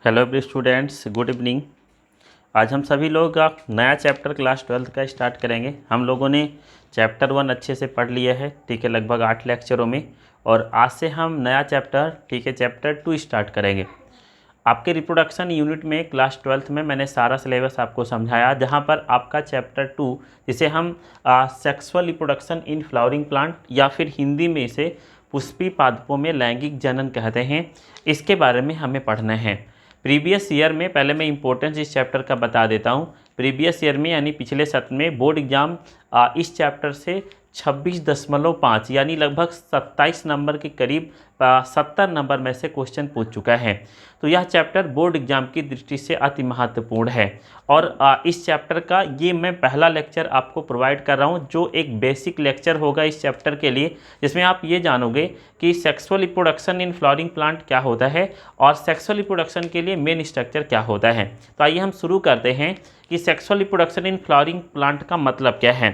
Hello every students, good evening. आज हम सभी लोग नया चैप्टर क्लास 12th का स्टार्ट करेंगे। हम लोगों ने चैप्टर 1 अच्छे से पढ़ लिया है, ठीक है, लगभग 8 लेक्चरों में। और आज से हम नया चैप्टर, ठीक है, चैप्टर 2 स्टार्ट करेंगे। आपके रिप्रोडक्शन यूनिट में क्लास 12th में मैंने सारा सिलेबस आपको समझाया, जहाँ पर आपका चैप्टर 2 जिसे हम sexual reproduction in flowering plant या फिर हिंदी में इसे पुष्पी पादपों में लैंगिक जनन कहते हैं, इसके बारे में हमें पढ़ना है। प्रीवियस ईयर में पहले मैं इंपॉर्टेंस इस चैप्टर का बता देता हूँ। प्रीवियस ईयर में यानी पिछले सत्र में बोर्ड एग्जाम इस चैप्टर से 26.5 यानी लगभग 27 नंबर के करीब 70 नंबर में से क्वेश्चन पूछ चुका है। तो यह चैप्टर बोर्ड एग्जाम की दृष्टि से अति महत्वपूर्ण है। और इस चैप्टर का ये मैं पहला लेक्चर आपको प्रोवाइड कर रहा हूँ, जो एक बेसिक लेक्चर होगा इस चैप्टर के लिए, जिसमें आप ये जानोगे कि sexual reproduction in flowering plant क्या होता है और सेक्सुअल रिप्रोडक्शन के लिए मेन स्ट्रक्चर क्या होता है। तो आइए हम शुरू करते हैं कि sexual reproduction in flowering plant का मतलब क्या है।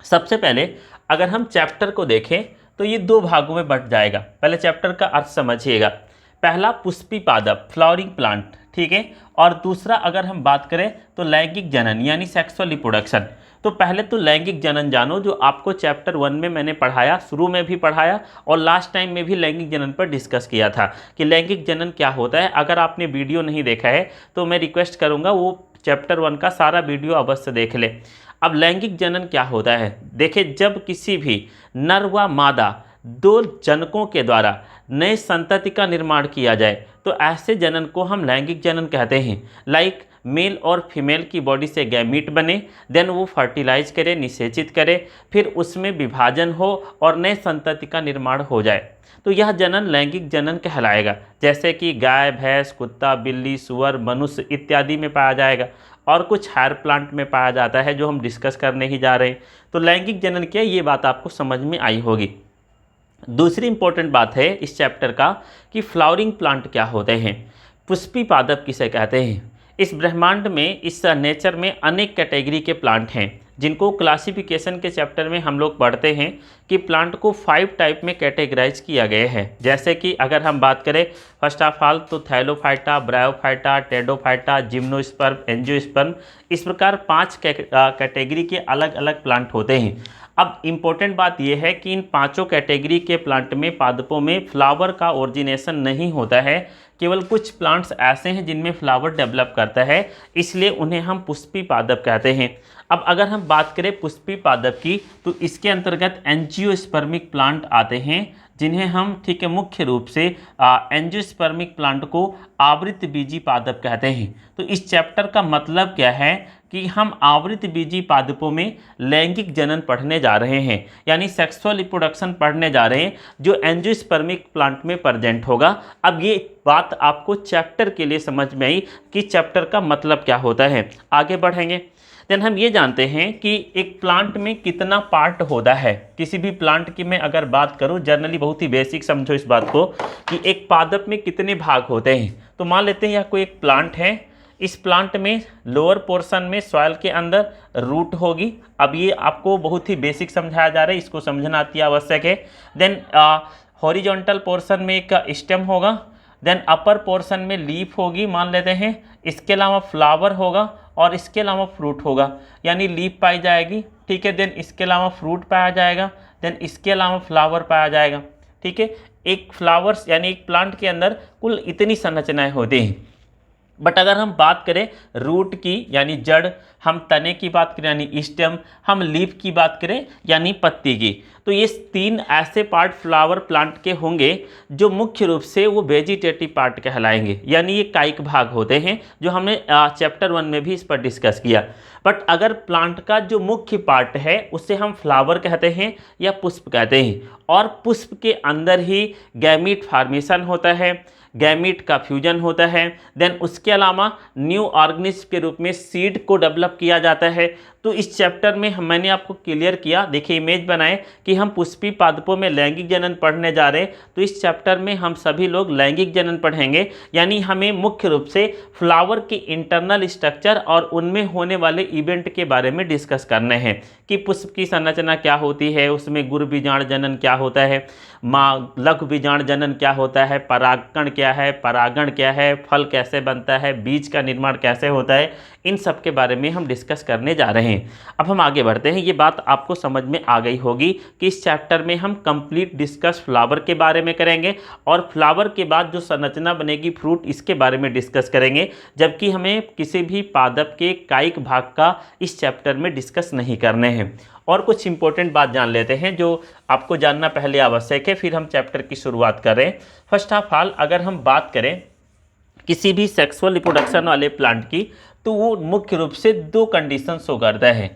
सबसे पहले अगर हम चैप्टर को देखें तो ये दो भागों में बंट जाएगा। पहले चैप्टर का अर्थ समझिएगा। पहला पुष्पी पादप फ्लावरिंग प्लांट, ठीक है, और दूसरा अगर हम बात करें तो लैंगिक जनन यानी सेक्सुअल रिप्रोडक्शन। तो पहले तो लैंगिक जनन जानो, जो आपको चैप्टर 1 में मैंने पढ़ाया, शुरू में भी पढ़ाया और लास्ट टाइम में भी लैंगिक जनन पर डिस्कस किया था कि लैंगिक जनन क्या होता है। अगर आपने वीडियो नहीं देखा है तो मैं रिक्वेस्ट करूँगा वो चैप्टर 1 का सारा वीडियो अवश्य देख ले। अब लैंगिक जनन क्या होता है, देखिए, जब किसी भी नर व मादा दो जनकों के द्वारा नए संतति का निर्माण किया जाए तो ऐसे जनन को हम लैंगिक जनन कहते हैं। लाइक मेल और फीमेल की बॉडी से गैमीट बने, देन वो फर्टिलाइज करे, निषेचित करे, फिर उसमें विभाजन हो और नए संतति का निर्माण हो जाए, तो यह जनन लैंगिक जनन कहलाएगा। जैसे कि गाय, भैंस, कुत्ता, बिल्ली, सुअर, मनुष्य इत्यादि में पाया जाएगा और कुछ हायर प्लांट में पाया जाता है, जो हम डिस्कस करने ही जा रहे हैं। तो लैंगिक जनन क्या, ये बात आपको समझ में आई होगी। दूसरी इंपॉर्टेंट बात है इस चैप्टर का कि फ्लावरिंग प्लांट क्या होते हैं, पुष्पी पादप किसे कहते हैं। इस ब्रह्मांड में, इस नेचर में अनेक कैटेगरी के प्लांट हैं, जिनको क्लासिफिकेशन के चैप्टर में हम लोग पढ़ते हैं कि प्लांट को 5 टाइप में कैटेगराइज किया गया है। जैसे कि अगर हम बात करें फर्स्ट ऑफ ऑल तो Thallophyta, bryophyta, Pteridophyta, gymnosperm, angiosperm, इस प्रकार 5 कैटेगरी के अलग अलग प्लांट होते हैं। अब इम्पोर्टेंट बात यह है कि इन 5 कैटेगरी के प्लांट में, पादपों में फ्लावर का ओरिजिनेशन नहीं होता है। केवल कुछ प्लांट्स ऐसे हैं जिनमें फ्लावर डेवलप करता है, इसलिए उन्हें हम पुष्पी पादप कहते हैं। अब अगर हम बात करें पुष्पी पादप की तो इसके अंतर्गत एंजियोस्पर्मिक प्लांट आते हैं, जिन्हें हम, ठीक है, मुख्य रूप से एंजियोस्पर्मिक प्लांट को आवृत बीजी पादप कहते हैं। तो इस चैप्टर का मतलब क्या है कि हम आवृत बीजी पादपों में लैंगिक जनन पढ़ने जा रहे हैं, यानी सेक्सुअल रिप्रोडक्शन पढ़ने जा रहे हैं, जो एंजियोस्पर्मिक प्लांट में प्रेजेंट होगा। अब ये बात आपको चैप्टर के लिए समझ में आई कि चैप्टर का मतलब क्या होता है। आगे बढ़ेंगे, देन हम ये जानते हैं कि एक प्लांट में कितना पार्ट होता है। किसी भी प्लांट की मैं अगर बात करूं, जनरली बहुत ही बेसिक समझो इस बात को कि एक पादप में कितने भाग होते हैं। तो मान लेते हैं यह कोई एक प्लांट है, इस प्लांट में लोअर पोर्शन में सॉइल के अंदर रूट होगी। अब ये आपको बहुत ही बेसिक समझाया जा रहा है, इसको समझना अति आवश्यक है। देन हॉरिजॉन्टल पोर्शन में एक स्टेम होगा, देन अपर पोर्शन में लीफ होगी, मान लेते हैं। इसके अलावा फ्लावर होगा और इसके अलावा फ्रूट होगा, यानी लीफ पाई जाएगी, ठीक है, देन इसके अलावा फ्रूट पाया जाएगा, देन इसके अलावा फ्लावर पाया जाएगा, ठीक है। एक फ्लावर्स यानी एक प्लांट के अंदर कुल इतनी संरचनाएं होती हैं। बट अगर हम बात करें रूट की यानी जड़, हम तने की बात करें यानी स्टेम, हम लीफ की बात करें यानी पत्ती की, तो ये 3 ऐसे पार्ट फ्लावर प्लांट के होंगे जो मुख्य रूप से वो वेजिटेटिव पार्ट कहलाएंगे, यानी ये कायिक भाग होते हैं, जो हमने चैप्टर 1 में भी इस पर डिस्कस किया। बट अगर प्लांट का जो मुख्य पार्ट है उसे हम फ्लावर कहते हैं या पुष्प कहते हैं, और पुष्प के अंदर ही गैमीट फॉर्मेशन होता है, गैमीट का फ्यूजन होता है। देन उसके अलावा न्यू ऑर्गेनिज्म के रूप में सीड को डेवलप किया जाता है। तो इस चैप्टर में मैंने आपको क्लियर किया, देखिए इमेज बनाए कि हम पुष्पी पादपों में लैंगिक जनन पढ़ने जा रहे हैं। तो इस चैप्टर में हम सभी लोग लैंगिक जनन पढ़ेंगे, यानी हमें मुख्य रूप से फ्लावर के इंटरनल स्ट्रक्चर और उनमें होने वाले इवेंट के बारे में डिस्कस करने हैं कि पुष्प की संरचना क्या होती है, उसमें गुरु बीजाण जनन क्या होता है, लघु बीजाण जनन क्या होता है, परागकण क्या है, परागण क्या है, फल कैसे बनता है, बीज का निर्माण कैसे होता है, इन सब के बारे में हम डिस्कस करने जा रहे हैं। अब हम आगे बढ़ते हैं। ये बात आपको समझ में आ गई होगी कि इस चैप्टर में हम कंप्लीट डिस्कस फ्लावर के बारे में करेंगे और फ्लावर के बाद जो संरचना बनेगी फ्रूट, इसके बारे में डिस्कस करेंगे, जबकि हमें किसी भी पादप के कायिक भाग का इस चैप्टर में डिस्कस नहीं करने हैं। और कुछ इंपॉर्टेंट बात जान लेते हैं जो आपको जानना पहले आवश्यक है, फिर हम चैप्टर की शुरुआत करें। फर्स्ट ऑफ ऑल, अगर हम बात करें किसी भी सेक्सुअल रिप्रोडक्शन वाले प्लांट की, तो वो मुख्य रूप से दो कंडीशन शो करता है।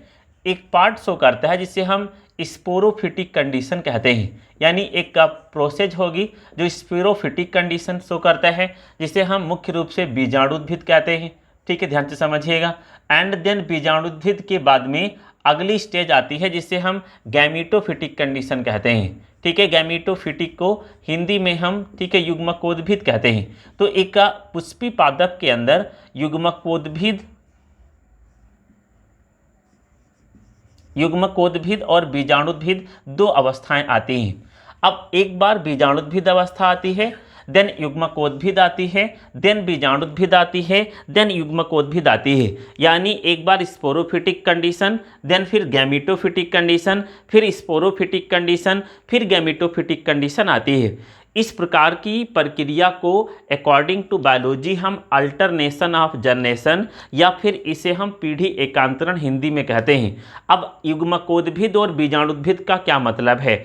एक पार्ट शो करता है जिसे हम स्पोरोफिटिक कंडीशन कहते हैं, यानी एक प्रोसेस होगी जो स्पोरोफिटिक कंडीशन शो करता है, जिसे हम मुख्य रूप से बीजाणुद्भिद कहते हैं। ठीक है, ध्यान से समझिएगा। एंड देन बीजाणुद्भिद के बाद में अगली स्टेज आती है जिसे हम गैमीटोफिटिक कंडीशन कहते हैं। ठीक है, गैमीटोफिटिक को हिंदी में हम, ठीक है, युग्मकोद्भिद कहते हैं। तो एक पुष्पी पादप के अंदर युग्मकोद्भिद और बीजाणुद्भिद दो अवस्थाएं आती हैं। अब एक बार बीजाणुद्भिद अवस्था आती है, देन युग्मकोद्भिद आती है, देन बीजाणुद्भिद आती है, देन युग्मकोद्भिद आती है। यानी एक बार स्पोरोफिटिक कंडीशन, देन फिर गैमीटोफिटिक कंडीशन, फिर स्पोरोफिटिक कंडीशन, फिर गैमीटोफिटिक कंडीशन आती है। इस प्रकार की प्रक्रिया को अकॉर्डिंग टू बायोलॉजी हम अल्टरनेशन ऑफ जनरेशन या फिर इसे हम पीढ़ी एकांतरण हिंदी में कहते हैं। अब युग्मकोद्भिद और बीजाणुद्भिद का क्या मतलब है?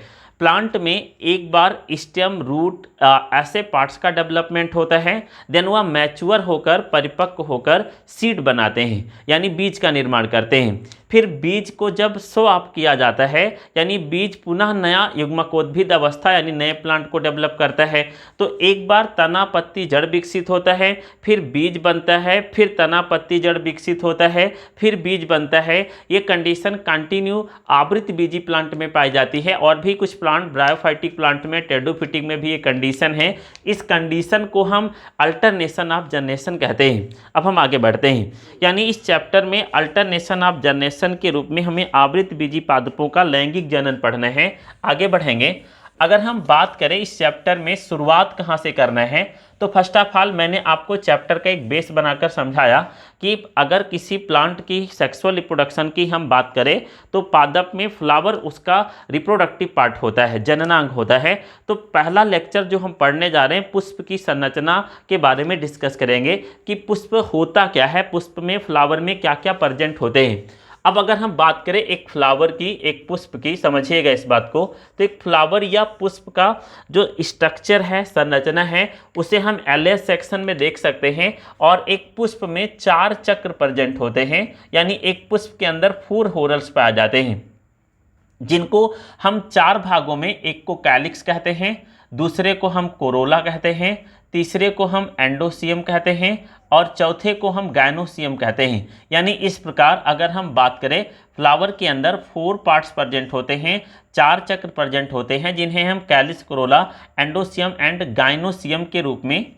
प्लांट में एक बार स्टेम, रूट ऐसे पार्ट्स का डेवलपमेंट होता है, देन वह मैच्योर होकर, परिपक्व होकर सीड बनाते हैं, यानी बीज का निर्माण करते हैं। फिर बीज को जब शो ऑफ किया जाता है, यानी बीज पुनः नया युग्मकोद्भिद अवस्था यानी नए प्लांट को डेवलप करता है। तो एक बार तना, पत्ती, जड़ विकसित होता है, फिर बीज बनता है, फिर तना, पत्ती, जड़ विकसित होता है, फिर बीज बनता है। ये कंडीशन कंटिन्यू आवृत बीजी प्लांट में पाई जाती है, और भी कुछ प्लांट, ब्रायोफाइटिक प्लांट में, टेडोफिटिक में भी ये कंडीशन है। इस कंडीशन को हम अल्टरनेशन ऑफ जनरेशन कहते हैं। अब हम आगे बढ़ते हैं, यानी इस चैप्टर में अल्टरनेशन ऑफ जनरेशन के रूप में हमें आवृत बीजी पादपों का लैंगिक जनन पढ़ना है। आगे बढ़ेंगे। अगर हम बात करें इस चैप्टर में शुरुआत कहाँ से करना है, तो फर्स्ट ऑफ ऑल मैंने आपको चैप्टर का एक बेस बनाकर समझाया कि अगर किसी प्लांट की सेक्सुअल रिप्रोडक्शन की हम बात करें तो पादप में फ्लावर उसका रिप्रोडक्टिव पार्ट होता है, जननांग होता है। तो पहला लेक्चर जो हम पढ़ने जा रहे हैं पुष्प की संरचना के बारे में डिस्कस करेंगे कि पुष्प होता क्या है, पुष्प में, फ्लावर में क्या क्या प्रेजेंट होते हैं। अब अगर हम बात करें एक फ्लावर की, एक पुष्प की, समझिएगा इस बात को, तो एक फ्लावर या पुष्प का जो स्ट्रक्चर है, संरचना है, उसे हम एलएस सेक्शन में देख सकते हैं। और एक पुष्प में 4 चक्र प्रेजेंट होते हैं, यानी एक पुष्प के अंदर 4 होरल्स पाए जाते हैं, जिनको हम 4 भागों में, एक को कैलिक्स कहते हैं, दूसरे को हम कोरोला कहते हैं, तीसरे को हम एंडोसियम कहते हैं, और चौथे को हम गायनोसियम कहते हैं। यानी इस प्रकार अगर हम बात करें, फ्लावर के अंदर 4 पार्ट्स प्रेजेंट होते हैं, 4 चक्र प्रेजेंट होते हैं, जिन्हें हम कैलिक्स, कोरोला, एंडोसियम एंड गायनोसियम के रूप में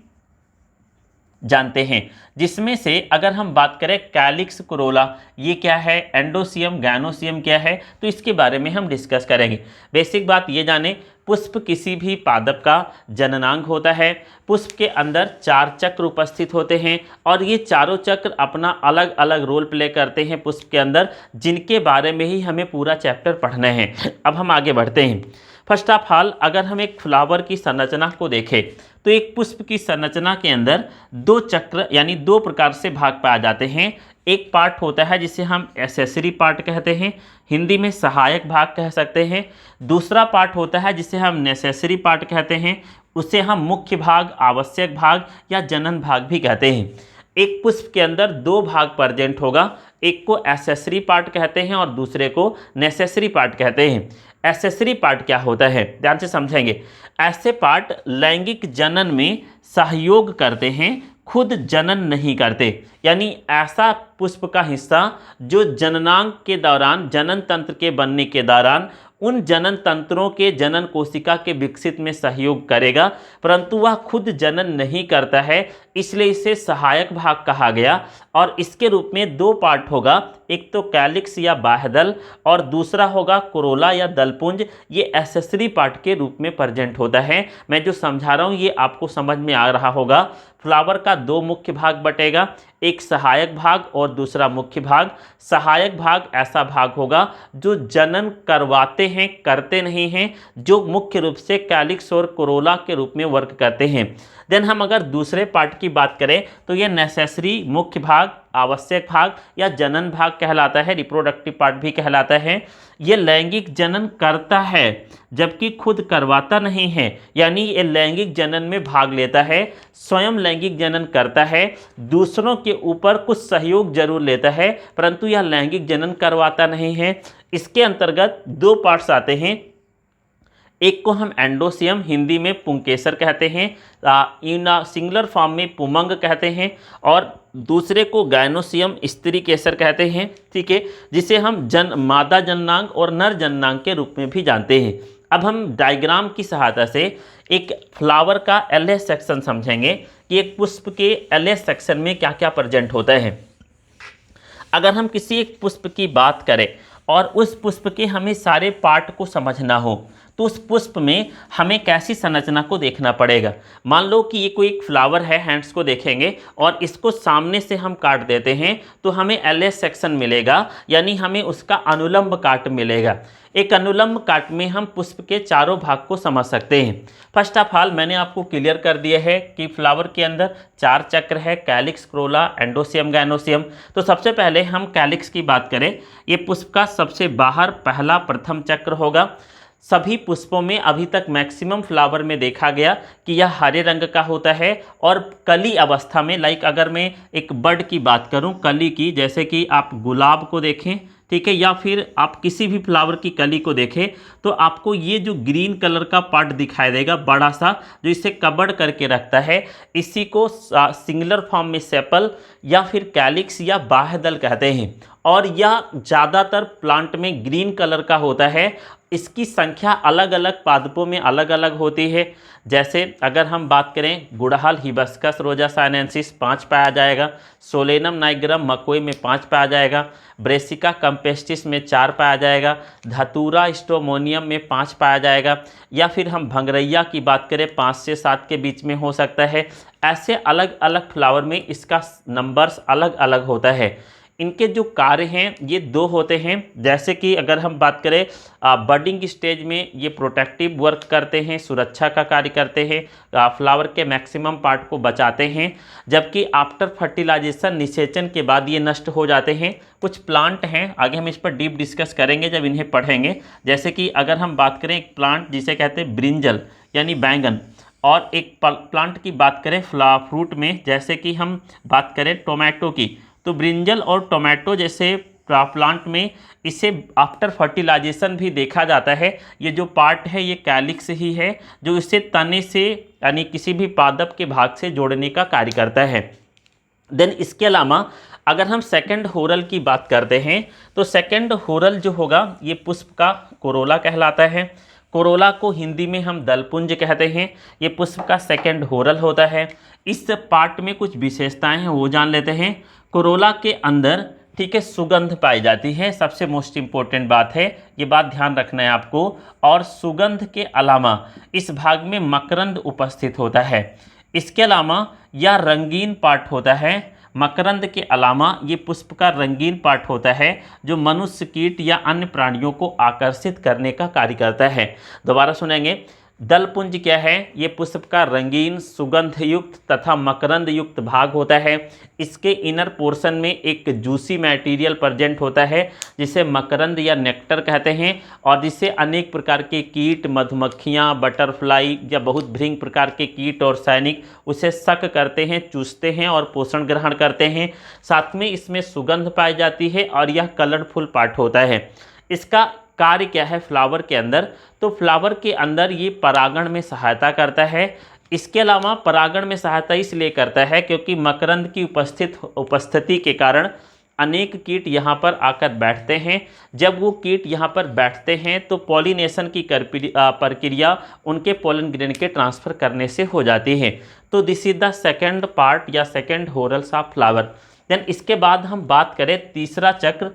जानते हैं। जिसमें से अगर हम बात करें कैलिक्स, कोरोला ये क्या है, एंडोसियम, गायनोसियम क्या है, तो इसके बारे में हम डिस्कस करेंगे। बेसिक बात ये जाने, पुष्प किसी भी पादप का जननांग होता है। पुष्प के अंदर 4 चक्र उपस्थित होते हैं, और ये चारों चक्र अपना अलग अलग रोल प्ले करते हैं पुष्प के अंदर, जिनके बारे में ही हमें पूरा चैप्टर पढ़ना है। अब हम आगे बढ़ते हैं। फर्स्ट ऑफ ऑल, अगर हम एक फ्लावर की संरचना को देखें तो एक पुष्प की संरचना के अंदर 2 चक्र यानी 2 प्रकार से भाग पाए जाते हैं। एक पार्ट होता है जिसे हम एसेसरी पार्ट कहते हैं, हिंदी में सहायक भाग कह सकते हैं। दूसरा पार्ट होता है जिसे हम नेसेसरी पार्ट कहते हैं, उसे हम मुख्य भाग, आवश्यक भाग या जनन भाग भी कहते हैं। एक पुष्प के अंदर 2 भाग प्रेजेंट होगा, एक को एसेसरी पार्ट कहते हैं और दूसरे को नेसेसरी पार्ट कहते हैं। एसेसरी पार्ट क्या होता है, ध्यान से समझेंगे। ऐसे पार्ट लैंगिक जनन में सहयोग करते हैं, खुद जनन नहीं करते, यानी ऐसा पुष्प का हिस्सा जो जननांग के दौरान, जनन तंत्र के बनने के दौरान उन जनन तंत्रों के जनन कोशिका के विकसित में सहयोग करेगा, परंतु वह खुद जनन नहीं करता है, इसलिए इसे सहायक भाग कहा गया। और इसके रूप में दो पार्ट होगा, एक तो कैलिक्स या बाह्यदल और दूसरा होगा कोरोला या दलपुंज। ये एक्सेसरी पार्ट के रूप में प्रेजेंट होता है। मैं जो समझा रहा हूँ ये आपको समझ में आ रहा होगा। फ्लावर का दो मुख्य भाग बटेगा, एक सहायक भाग और दूसरा मुख्य भाग। सहायक भाग ऐसा भाग होगा जो जनन करवाते हैं, करते नहीं हैं, जो मुख्य रूप से कैलिक्स और कोरोला के रूप में वर्क करते हैं। देन हम अगर दूसरे पार्ट की बात करें तो ये नेसेसरी मुख्य भाग, आवश्यक भाग या जनन भाग कहलाता है, रिप्रोडक्टिव पार्ट भी कहलाता है। ये लैंगिक जनन करता है जबकि खुद करवाता नहीं है, यानी ये लैंगिक जनन में भाग लेता है, स्वयं लैंगिक जनन करता है, दूसरों के ऊपर कुछ सहयोग जरूर लेता है, परंतु यह लैंगिक जनन करवाता नहीं है। इसके अंतर्गत दो पार्ट्स आते हैं, एक को हम एंडोसियम, हिंदी में पुंकेसर कहते हैं, इन सिंगुलर फॉर्म में पुमंग कहते हैं, और दूसरे को गायनोसियम, स्त्री केसर कहते हैं, ठीक है, जिसे हम मादा जननांग और नर जननांग के रूप में भी जानते हैं। अब हम डायग्राम की सहायता से एक फ्लावर का एलएस सेक्शन समझेंगे कि एक पुष्प के एलएस सेक्शन में क्या क्या प्रेजेंट होता है। अगर हम किसी एक पुष्प की बात करें और उस पुष्प के हमें सारे पार्ट को समझना हो तो उस पुष्प में हमें कैसी संरचना को देखना पड़ेगा। मान लो कि ये कोई एक फ्लावर है, हैंड्स को देखेंगे और इसको सामने से हम काट देते हैं तो हमें एलएस सेक्शन मिलेगा, यानी हमें उसका अनुलंब काट मिलेगा। एक अनुलंब काट में हम पुष्प के चारों भाग को समझ सकते हैं। फर्स्ट ऑफ ऑल मैंने आपको क्लियर कर दिया है कि फ्लावर के अंदर चार चक्र है, कैलिक्स, कोरोला, एंडोसियम, गायनोसियम। तो सबसे पहले हम कैलिक्स की बात करें, ये पुष्प का सबसे बाहर पहला प्रथम चक्र होगा। सभी पुष्पों में अभी तक मैक्सिमम फ्लावर में देखा गया कि यह हरे रंग का होता है और कली अवस्था में, लाइक अगर मैं एक बर्ड की बात करूं, कली की, जैसे कि आप गुलाब को देखें, ठीक है, या फिर आप किसी भी फ्लावर की कली को देखें तो आपको ये जो ग्रीन कलर का पार्ट दिखाई देगा बड़ा सा, जो इसे कवर करके रखता है, इसी को सिंगुलर फॉर्म में सेपल या फिर कैलिक्स या बाह्यदल कहते हैं। और यह ज़्यादातर प्लांट में ग्रीन कलर का होता है। इसकी संख्या अलग अलग पादपों में अलग अलग होती है। जैसे अगर हम बात करें गुड़हल, हिबिस्कस रोजा साइनेंसिस 5 पाया जाएगा, सोलेनम नाइग्रम मकोई में 5 पाया जाएगा, ब्रेसिका कैम्पेस्टिस में 4 पाया जाएगा, धतूरा स्ट्रोमोनियम में 5 पाया जाएगा, या फिर हम भंगरैया की बात करें 5 से 7 के बीच में हो सकता है। ऐसे अलग अलग फ्लावर में इसका नंबर्स अलग अलग होता है। इनके जो कार्य हैं ये दो होते हैं। जैसे कि अगर हम बात करें बडिंग स्टेज में ये प्रोटेक्टिव वर्क करते हैं, सुरक्षा का कार्य करते हैं, फ्लावर के मैक्सिमम पार्ट को बचाते हैं, जबकि आफ्टर फर्टिलाइजेशन, निषेचन के बाद ये नष्ट हो जाते हैं। कुछ प्लांट हैं, आगे हम इस पर डीप डिस्कस करेंगे जब इन्हें पढ़ेंगे। जैसे कि अगर हम बात करें एक प्लांट जिसे कहते हैं ब्रिंजल यानी बैंगन, और एक प्लांट की बात करें फ्रूट में, जैसे कि हम बात करें टोमेटो की, तो ब्रिंजल और टोमेटो जैसे प्लांट में इसे आफ्टर फर्टिलाइजेशन भी देखा जाता है। ये जो पार्ट है ये कैलिक्स ही है जो इसे तने से यानी किसी भी पादप के भाग से जोड़ने का कार्य करता है। देन इसके अलावा अगर हम सेकंड होरल की बात करते हैं तो सेकंड होरल जो होगा ये पुष्प का कोरोला कहलाता है। कोरोला को हिंदी में हम दलपुंज कहते हैं। ये पुष्प का सेकंड होरल होता है। इस पार्ट में कुछ विशेषताएं हैं वो जान लेते हैं। कोरोला के अंदर, ठीक है, सुगंध पाई जाती है, सबसे मोस्ट इम्पोर्टेंट बात है, ये बात ध्यान रखना है आपको। और सुगंध के अलावा इस भाग में मकरंद उपस्थित होता है। इसके अलावा यह रंगीन पार्ट होता है। मकरंद के अलावा ये पुष्प का रंगीन पार्ट होता है जो मनुष्य, कीट या अन्य प्राणियों को आकर्षित करने का कार्य करता है। दोबारा सुनेंगे, दलपुंज क्या है? ये पुष्प का रंगीन, सुगंध युक्त तथा मकरंद युक्त भाग होता है। इसके इनर पोर्शन में एक जूसी मटेरियल प्रेजेंट होता है जिसे मकरंद या नेक्टर कहते हैं, और जिसे अनेक प्रकार के कीट, मधुमक्खियाँ, बटरफ्लाई या बहुत भृंग प्रकार के कीट और सैनिक उसे शक करते हैं, चूसते हैं और पोषण ग्रहण करते हैं। साथ में इसमें सुगंध पाई जाती है और यह कलरफुल पार्ट होता है। इसका कार्य क्या है फ्लावर के अंदर? तो फ्लावर के अंदर ये परागण में सहायता करता है। इसके अलावा परागण में सहायता इसलिए करता है क्योंकि मकरंद की उपस्थिति के कारण अनेक कीट यहाँ पर आकर बैठते हैं। जब वो कीट यहाँ पर बैठते हैं तो पॉलिनेशन की प्रक्रिया उनके पोलन ग्रेन के ट्रांसफ़र करने से हो जाती है। तो this is the second part या सेकेंड होरल्स ऑफ फ्लावर। देन इसके बाद हम बात करें तीसरा चक्र,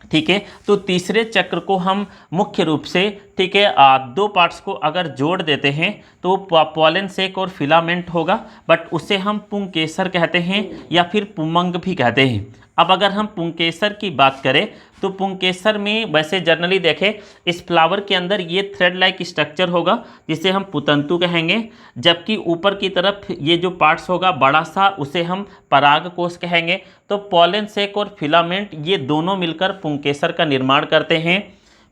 ठीक है। तो तीसरे चक्र को हम मुख्य रूप से, ठीक है, दो पार्ट्स को अगर जोड़ देते हैं तो पॉलन सेक और फिलामेंट होगा, बट उसे हम पुंकेसर कहते हैं या फिर पुमंग भी कहते हैं। अब अगर हम पुंकेसर की बात करें तो पुंकेसर में वैसे जनरली देखें इस फ्लावर के अंदर ये थ्रेड लाइक स्ट्रक्चर होगा जिसे हम पुतंतु कहेंगे, जबकि ऊपर की तरफ ये जो पार्ट्स होगा बड़ा सा उसे हम परागकोश कहेंगे। तो पॉलन सेक और फिलामेंट ये दोनों मिलकर पुंकेसर का निर्माण करते हैं।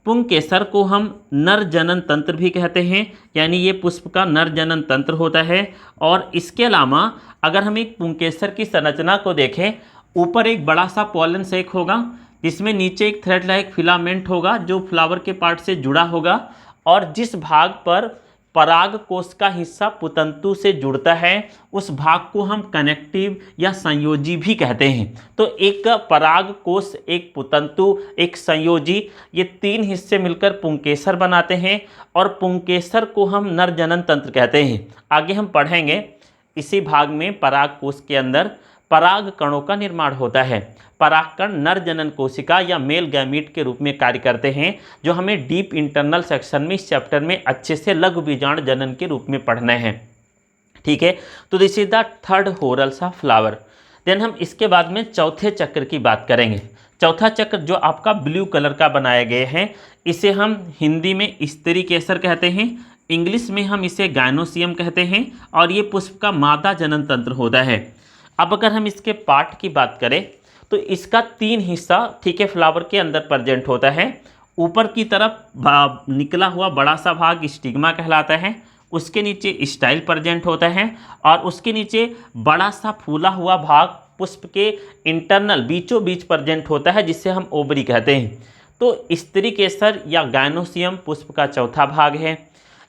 पुंकेसर को हम नर जनन तंत्र भी कहते हैं, यानी ये पुष्प का नर जनन तंत्र होता है। और इसके अलावा अगर हम एक पुंकेसर की संरचना को देखें, ऊपर एक बड़ा सा पॉलन सेक होगा जिसमें नीचे एक थ्रेड लाइक फिलामेंट होगा जो फ्लावर के पार्ट से जुड़ा होगा, और जिस भाग पर पराग कोश का हिस्सा पुतंतु से जुड़ता है उस भाग को हम कनेक्टिव या संयोजी भी कहते हैं। तो एक पराग कोश, एक पुतंतु, एक संयोजी, ये तीन हिस्से मिलकर पुंकेसर बनाते हैं और पुंकेसर को हम नर जनन तंत्र कहते हैं। आगे हम पढ़ेंगे इसी भाग में पराग कोश के अंदर पराग कणों का निर्माण होता है। परागकण नर जनन कोशिका या मेल गैमीट के रूप में कार्य करते हैं, जो हमें डीप इंटरनल सेक्शन में इस चैप्टर में अच्छे से लघु बीजांड जनन के रूप में पढ़ना है, ठीक है। तो this is the third whorls of flower. Then हम इसके बाद में चौथे चक्र की बात करेंगे। चौथा चक्र जो आपका ब्लू कलर का बनाया गया है, इसे हम हिंदी में स्त्री केसर कहते हैं, इंग्लिश में हम इसे गायनोसियम कहते हैं, और ये पुष्प का मादा जनन तंत्र होता है। अब अगर हम इसके पार्ट की बात करें तो इसका तीन हिस्सा, ठीक है, फ्लावर के अंदर प्रेजेंट होता है। ऊपर की तरफ निकला हुआ बड़ा सा भाग स्टिग्मा कहलाता है, उसके नीचे स्टाइल प्रेजेंट होता है, और उसके नीचे बड़ा सा फूला हुआ भाग पुष्प के इंटरनल बीचों बीच प्रेजेंट होता है जिसे हम ओवरी कहते हैं। तो स्त्री केसर या गायनोसियम पुष्प का चौथा भाग है।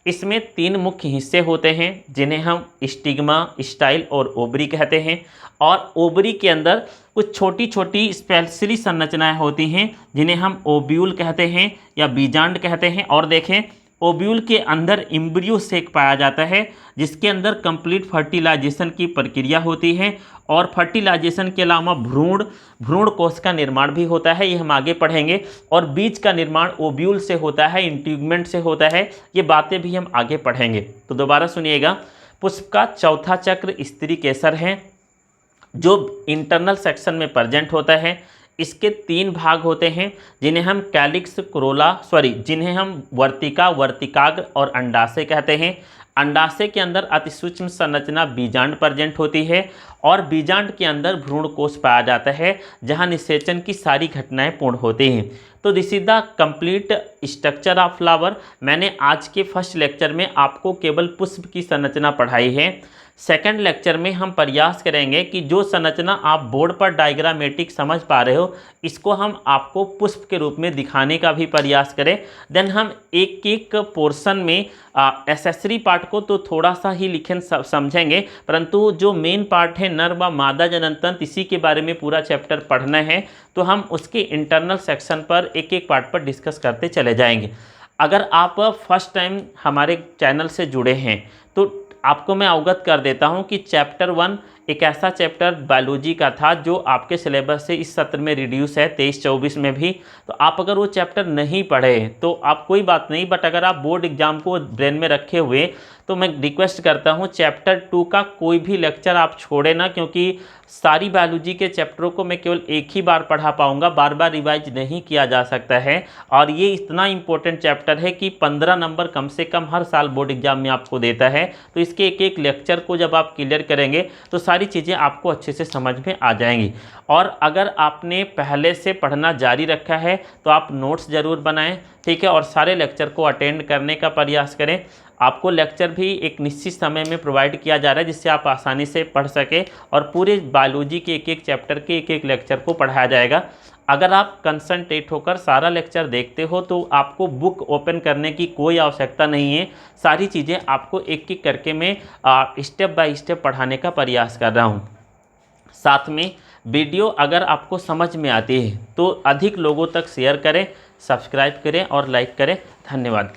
इसमें तीन मुख्य हिस्से होते हैं जिन्हें हम स्टिग्मा, स्टाइल और ओवरी कहते हैं, और ओवरी के अंदर कुछ छोटी छोटी स्पेशली संरचनाएं होती हैं जिन्हें हम ओब्यूल कहते हैं या बीजांड कहते हैं। और देखें ओब्यूल के अंदर एम्ब्रियो सेक पाया जाता है जिसके अंदर कंप्लीट फर्टिलाइजेशन की प्रक्रिया होती है, और फर्टिलाइजेशन के अलावा भ्रूण कोश का निर्माण भी होता है, ये हम आगे पढ़ेंगे। और बीज का निर्माण ओब्यूल से होता है, इंट्यूगमेंट से होता है, ये बातें भी हम आगे पढ़ेंगे। तो दोबारा सुनिएगा, पुष्प का चौथा चक्र स्त्री केसर है जो इंटरनल सेक्शन में प्रेजेंट होता है। इसके तीन भाग होते हैं जिन्हें हम कैलिक्स, जिन्हें हम वर्तिका, वर्तिकाग्र और अंडाशय कहते हैं। अंडाशय के अंदर अति सूक्ष्म संरचना बीजांड प्रेजेंट होती है, और बीजांड के अंदर भ्रूण कोश पाया जाता है जहां निषेचन की सारी घटनाएं पूर्ण होती हैं। तो this is the complete structure of flower. मैंने आज के फर्स्ट लेक्चर में आपको केवल पुष्प की संरचना पढ़ाई है। सेकंड लेक्चर में हम प्रयास करेंगे कि जो संरचना आप बोर्ड पर डायग्रामेटिक समझ पा रहे हो इसको हम आपको पुष्प के रूप में दिखाने का भी प्रयास करें। देन हम एक एक पोर्शन में एसेसरी पार्ट को तो थोड़ा सा ही लिखन समझेंगे, परंतु जो मेन पार्ट है नर व मादा जनन तंत्र, इसी के बारे में पूरा चैप्टर पढ़ना है, तो हम उसके इंटरनल सेक्शन पर एक एक पार्ट पर डिस्कस करते चले जाएंगे। अगर आप फर्स्ट टाइम हमारे चैनल से जुड़े हैं तो आपको मैं अवगत कर देता हूं कि चैप्टर 1 एक ऐसा चैप्टर बायोलॉजी का था जो आपके सिलेबस से इस सत्र में रिड्यूस है 23-24 में भी। तो आप अगर वो चैप्टर नहीं पढ़े तो आप कोई बात नहीं, बट अगर आप बोर्ड एग्जाम को ब्रेन में रखे हुए तो मैं रिक्वेस्ट करता हूँ चैप्टर 2 का कोई भी लेक्चर आप छोड़े ना, क्योंकि सारी बायोलॉजी के चैप्टरों को मैं केवल एक ही बार पढ़ा पाऊँगा, बार बार रिवाइज नहीं किया जा सकता है। और ये इतना इंपॉर्टेंट चैप्टर है कि 15 नंबर कम से कम हर साल बोर्ड एग्जाम में आपको देता है। तो इसके एक एक लेक्चर को जब आप क्लियर करेंगे तो सारी चीज़ें आपको अच्छे से समझ में आ जाएंगी। और अगर आपने पहले से पढ़ना जारी रखा है तो आप नोट्स ज़रूर बनाएं, ठीक है, और सारे लेक्चर को अटेंड करने का प्रयास करें। आपको लेक्चर भी एक निश्चित समय में प्रोवाइड किया जा रहा है जिससे आप आसानी से पढ़ सकें, और पूरे बायोलॉजी के एक एक चैप्टर के एक एक लेक्चर को पढ़ाया जाएगा। अगर आप कंसंट्रेट होकर सारा लेक्चर देखते हो तो आपको बुक ओपन करने की कोई आवश्यकता नहीं है। सारी चीज़ें आपको एक एक करके मैं स्टेप बाय स्टेप पढ़ाने का प्रयास कर रहा हूँ। साथ में वीडियो अगर आपको समझ में आती है तो अधिक लोगों तक शेयर करें, सब्सक्राइब करें और लाइक करें। धन्यवाद।